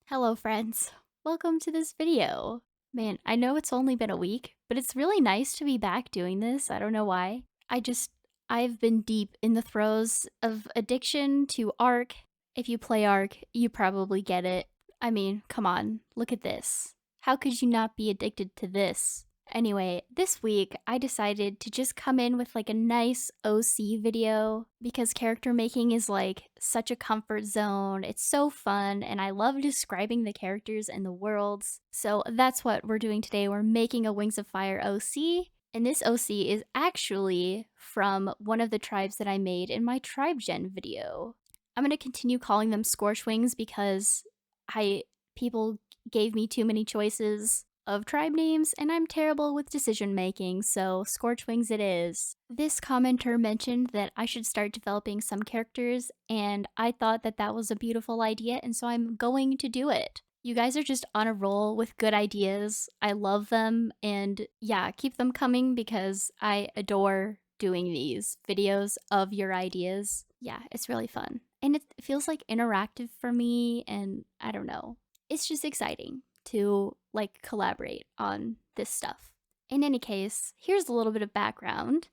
Hello friends, welcome to this video. Man, I know it's only been a week, but it's really nice to be back doing this. I don't know why. I've been deep in the throes of addiction to Ark. If you play Ark, you probably get it. I mean, come on, look at this. How could you not be addicted to this? Anyway, this week I decided to just come in with like a nice OC video because character making is like such a comfort zone. It's so fun and I love describing the characters and the worlds. So that's what we're doing today. We're making a Wings of Fire OC. And this OC is actually from one of the tribes that I made in my Tribe Gen video. I'm going to continue calling them ScorchWings because people gave me too many choices of tribe names, and I'm terrible with decision making, so ScorchWings it is. This commenter mentioned that I should start developing some characters, and I thought that that was a beautiful idea, and so I'm going to do it. You guys are just on a roll with good ideas. I love them, and yeah, keep them coming because I adore doing these videos of your ideas. Yeah, it's really fun. And it feels like interactive for me, and I don't know. It's just exciting to like collaborate on this stuff. In any case, here's a little bit of background.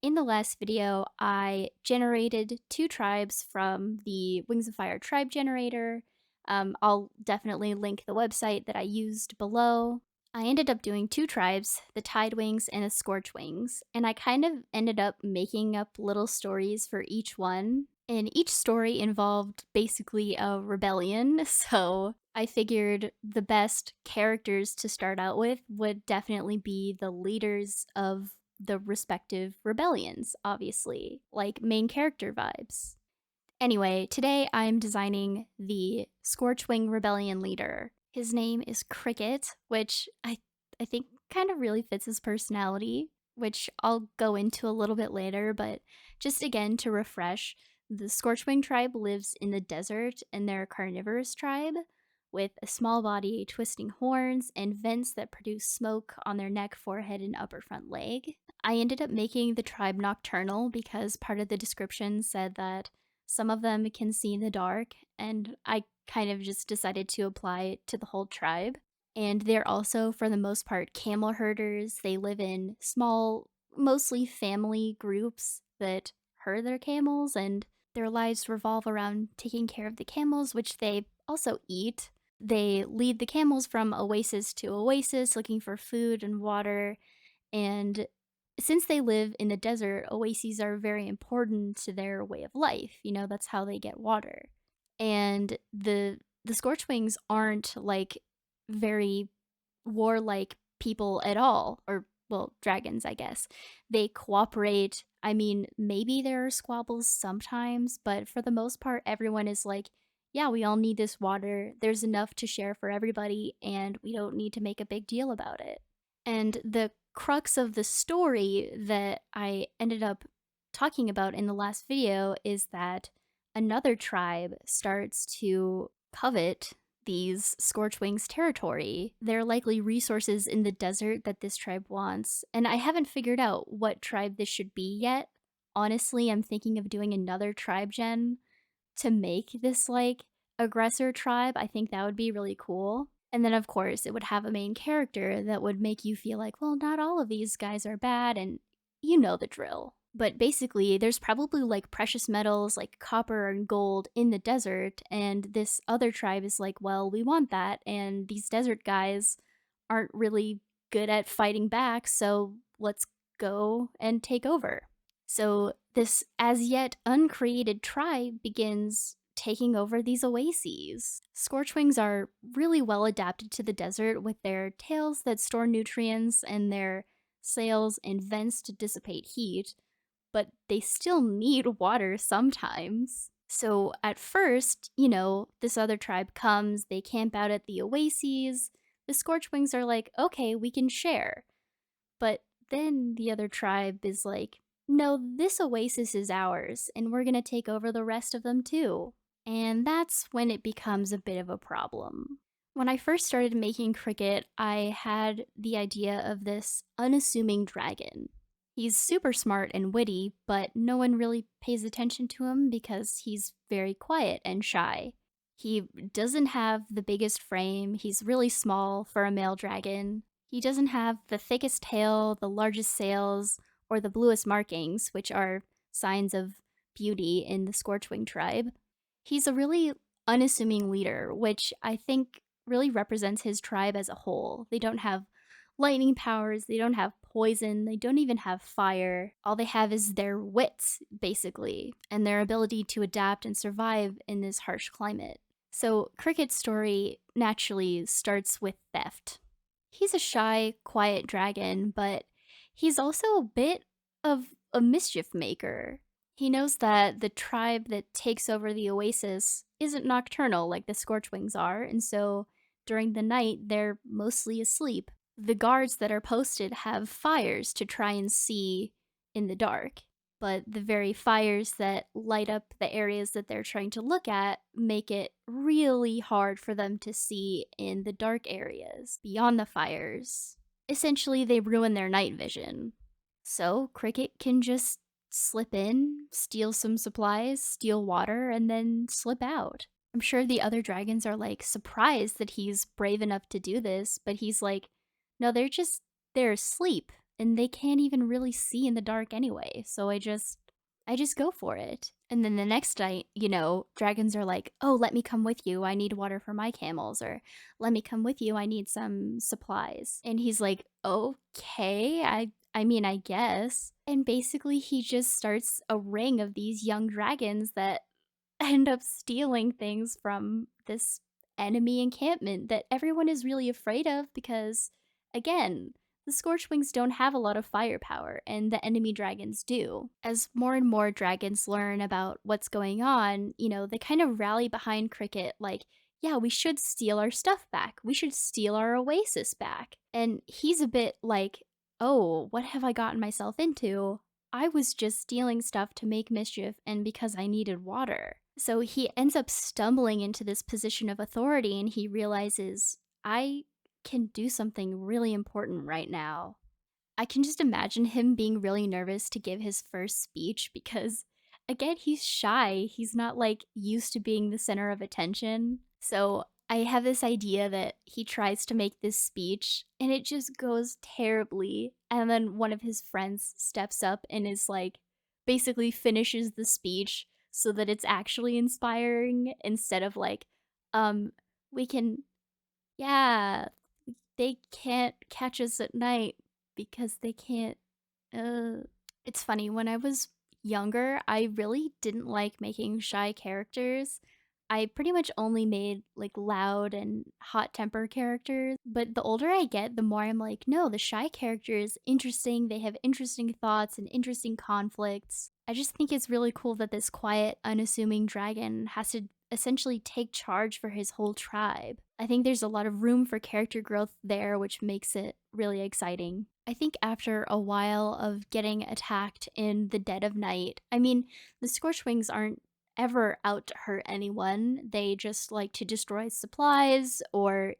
In the last video, I generated 2 tribes from the Wings of Fire Tribe Generator. I'll definitely link the website that I used below. I ended up doing 2 tribes, the Tidewings and the Scorchwings, and I kind of ended up making up little stories for each one. And each story involved basically a rebellion, so I figured the best characters to start out with would definitely be the leaders of the respective rebellions, obviously, like main character vibes. Anyway, today I'm designing the ScorchWing Rebellion leader. His name is Cricket, which I think kind of really fits his personality, which I'll go into a little bit later, but just again to refresh, the ScorchWing tribe lives in the desert and they're a carnivorous tribe with a small body, twisting horns, and vents that produce smoke on their neck, forehead, and upper front leg. I ended up making the tribe nocturnal because part of the description said that some of them can see in the dark, and I kind of just decided to apply it to the whole tribe. And they're also, for the most part, camel herders. They live in small, mostly family groups that herd their camels, and their lives revolve around taking care of the camels, which they also eat. They lead the camels from oasis to oasis looking for food and water, and since they live in the desert, oases are very important to their way of life. You know, that's how they get water. And the Scorchwings aren't like very warlike people at all, or well, dragons, I guess. They cooperate. I mean, maybe there are squabbles sometimes, but for the most part, everyone is like, yeah, we all need this water. There's enough to share for everybody, and we don't need to make a big deal about it. And the crux of the story that I ended up talking about in the last video is that another tribe starts to covet these Scorchwings territory. There are likely resources in the desert that this tribe wants, and I haven't figured out what tribe this should be yet. Honestly, I'm thinking of doing another tribe gen to make this like aggressor tribe. I think that would be really cool. And then, of course, it would have a main character that would make you feel like, well, not all of these guys are bad, and you know the drill. But basically, there's probably like precious metals like copper and gold in the desert, and this other tribe is like, well, we want that, and these desert guys aren't really good at fighting back, so let's go and take over. So, this as yet uncreated tribe begins taking over these oases. Scorchwings are really well adapted to the desert with their tails that store nutrients and their sails and vents to dissipate heat, but they still need water sometimes. So at first, you know, this other tribe comes, they camp out at the oases. The Scorchwings are like, okay, we can share. But then the other tribe is like, no, this oasis is ours, and we're gonna take over the rest of them too. And that's when it becomes a bit of a problem. When I first started making Cricket, I had the idea of this unassuming dragon. He's super smart and witty, but no one really pays attention to him because he's very quiet and shy. He doesn't have the biggest frame, he's really small for a male dragon. He doesn't have the thickest tail, the largest sails, or the bluest markings, which are signs of beauty in the ScorchWing tribe. He's a really unassuming leader, which I think really represents his tribe as a whole. They don't have lightning powers, they don't have poison, they don't even have fire. All they have is their wits, basically, and their ability to adapt and survive in this harsh climate. So, Cricket's story naturally starts with theft. He's a shy, quiet dragon, but he's also a bit of a mischief maker. He knows that the tribe that takes over the oasis isn't nocturnal like the Scorchwings are, and so during the night they're mostly asleep. The guards that are posted have fires to try and see in the dark, but the very fires that light up the areas that they're trying to look at make it really hard for them to see in the dark areas beyond the fires. Essentially, they ruin their night vision. So, Cricket can just slip in, steal some supplies, steal water, and then slip out. I'm sure the other dragons are like surprised that he's brave enough to do this, but he's like, no, they're asleep and they can't even really see in the dark anyway. So I just go for it. And then the next night, dragons are like, "Oh, let me come with you. I need water for my camels," or "Let me come with you. I need some supplies." And he's like, "Okay, I mean, I guess." And basically he just starts a ring of these young dragons that end up stealing things from this enemy encampment that everyone is really afraid of because, again, the Scorchwings don't have a lot of firepower, and the enemy dragons do. As more and more dragons learn about what's going on, they kind of rally behind Cricket, like, yeah, we should steal our stuff back. We should steal our oasis back. And he's a bit like, oh, what have I gotten myself into? I was just stealing stuff to make mischief and because I needed water. So he ends up stumbling into this position of authority and he realizes, I can do something really important right now. I can just imagine him being really nervous to give his first speech because, again, he's shy. He's not like used to being the center of attention. So I have this idea that he tries to make this speech and it just goes terribly. And then one of his friends steps up and is like, basically finishes the speech so that it's actually inspiring instead of like, um, we can, yeah, they can't catch us at night because they can't uh it's funny, when I was younger, I really didn't like making shy characters. I pretty much only made like loud and hot temper characters, but the older I get, the more I'm like, no, the shy character is interesting. They have interesting thoughts and interesting conflicts. I just think it's really cool that this quiet, unassuming dragon has to essentially take charge for his whole tribe. I think there's a lot of room for character growth there, which makes it really exciting. I think after a while of getting attacked in the dead of night, I mean, the Scorchwings aren't ever out to hurt anyone. They just like to destroy supplies or,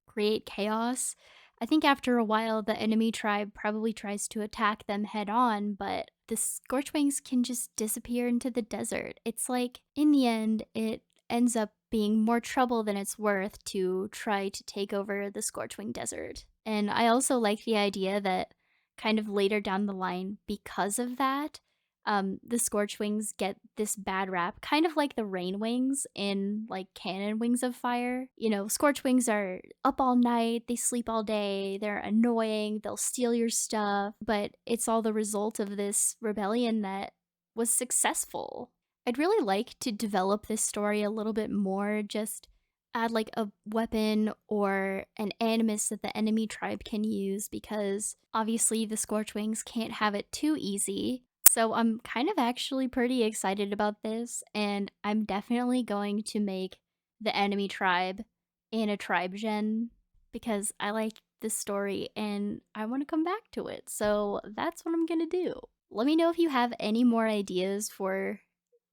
create chaos. I think after a while, the enemy tribe probably tries to attack them head on, but the Scorchwings can just disappear into the desert. It's like, in the end, it ends up being more trouble than it's worth to try to take over the Scorchwing Desert. And I also like the idea that kind of later down the line, because of that, the Scorchwings get this bad rap, kind of like the Rain Wings in like canon Wings of Fire. Scorchwings are up all night, they sleep all day, they're annoying, they'll steal your stuff, but it's all the result of this rebellion that was successful. I'd really like to develop this story a little bit more, just add like a weapon or an animus that the enemy tribe can use because obviously the Scorchwings can't have it too easy. So I'm kind of actually pretty excited about this, and I'm definitely going to make the enemy tribe in a tribe gen because I like this story and I want to come back to it. So that's what I'm gonna do. Let me know if you have any more ideas for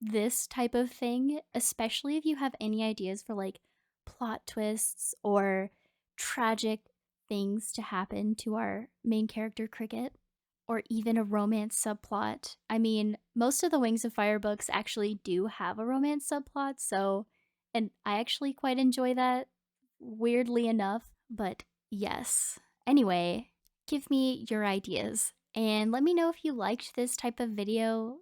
this type of thing, especially if you have any ideas for like plot twists or tragic things to happen to our main character Cricket, or even a romance subplot. I mean, most of the Wings of Fire books actually do have a romance subplot, so And I actually quite enjoy that, weirdly enough, but yes. Anyway, give me your ideas and let me know if you liked this type of video.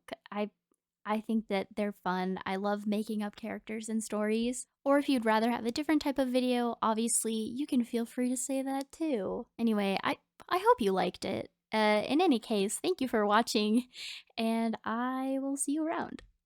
I think that they're fun. I love making up characters and stories. Or if you'd rather have a different type of video, obviously you can feel free to say that too. Anyway, I hope you liked it. In any case, thank you for watching, and I will see you around.